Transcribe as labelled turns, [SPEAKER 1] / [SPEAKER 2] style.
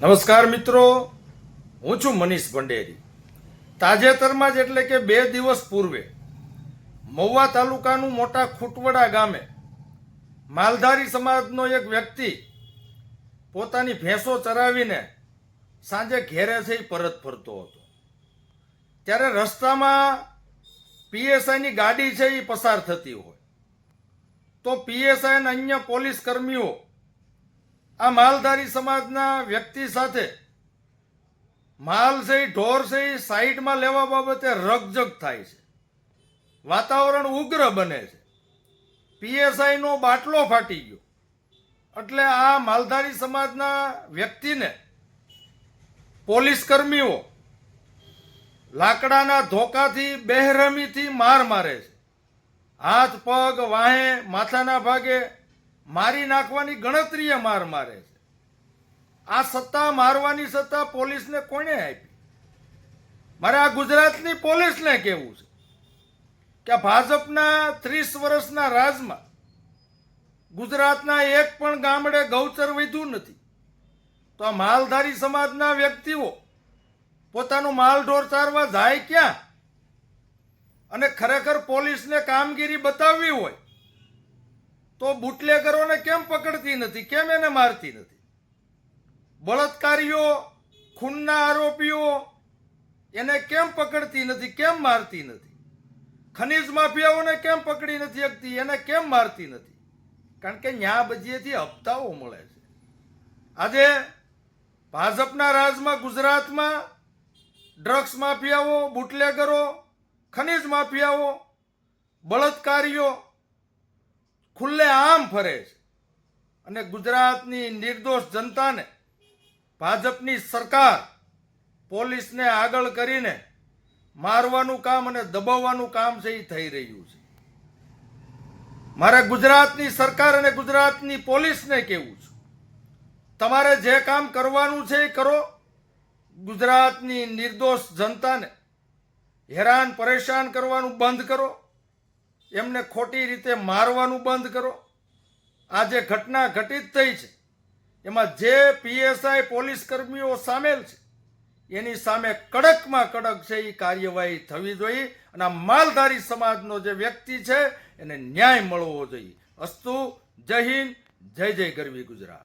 [SPEAKER 1] નમસ્કાર મિત્રો, હું છું મનીષ ભંડેરી. તાજેતરમાં જ એટલે કે 2 દિવસ પૂર્વે મહુવા તાલુકાનું મોટા ખૂટવડા ગામે માલધારી સમાજનો એક વ્યક્તિ પોતાની ભેંસો ચરાવીને સાંજે ઘેરે થઈ પરત ફરતો હતો. ત્યારે રસ્તામાં પીએસઆઈની ગાડી છે એ પસાર થતી હોય તો પીએસઆઈ અને અન્ય પોલીસ કર્મીઓ આ માલધારી સમાજના વ્યક્તિ સાથે માલ છે ઢોર છે એ સાઈડમાં લેવા બાબતે રકઝક થાય છે. વાતાવરણ ઉગ્ર બને છે. પીએસઆઈનો બાટલો ફાટી ગયો એટલે આ માલધારી સમાજના વ્યક્તિને પોલીસ કર્મીઓ લાકડાના ધોકાથી બેરહેમીથી માર મારે છે. હાથ પગ વાહે માથાના ભાગે મારી નાખવાની ગણતરીએ માર મારે છે. આ સત્તા મારવાની સત્તા પોલીસને કોણે આપી? મારે આ ગુજરાતની પોલીસને કહેવું છે કે ભાજપના 30 વર્ષના રાજમાં ગુજરાતના એક પણ ગામડે ગૌચર વધ્યું નથી. તો આ માલધારી સમાજના વ્યક્તિઓ પોતાનું માલઢોર ચારવા જાય ક્યાં? અને ખરેખર પોલીસને કામગીરી બતાવવી હોય તો બુટલેગરોને કેમ પકડતી નથી? કેમ એને મારતી નથી? બળાત્કારીઓ, ખૂનના આરોપીઓ એને કેમ પકડતી નથી? કેમ મારતી નથી? ખનીજ માફિયાઓને કેમ પકડી નથી શકતી? એને કેમ મારતી નથી? કારણ કે ન્યા બજીએથી હપ્તાઓ મળે છે. આજે ભાજપના રાજમાં ગુજરાતમાં ડ્રગ્સ માફિયાઓ, બુટલેગરો, ખનીજ માફિયાઓ, બળાત્કારીઓ ખુલ્લે આમ ફરે છે અને ગુજરાતની નિર્દોષ જનતાને ભાજપની સરકાર પોલીસને આગળ કરીને મારવાનું કામ અને દબાવવાનું કામ છે એ થઈ રહ્યું છે. મારે ગુજરાતની સરકાર અને ગુજરાતની પોલીસને કહેવું છે, તમારે જે કામ કરવાનું છે એ કરો. ગુજરાતની નિર્દોષ જનતાને હેરાન પરેશાન કરવાનું બંધ કરો. એમને ખોટી રીતે મારવાનું બંધ કરો. આ જે ઘટના ઘટિત થઈ છે એમાં જે પીએસઆઈ પોલીસ કર્મીઓ સામેલ છે એની સામે કડકમાં કડક છે એ કાર્યવાહી થવી જોઈએ અને આ માલધારી સમાજનો જે વ્યક્તિ છે એને ન્યાય મળવો જોઈએ. અસ્તુ. જય હિન્દ, જય જય ગરવી ગુજરાત.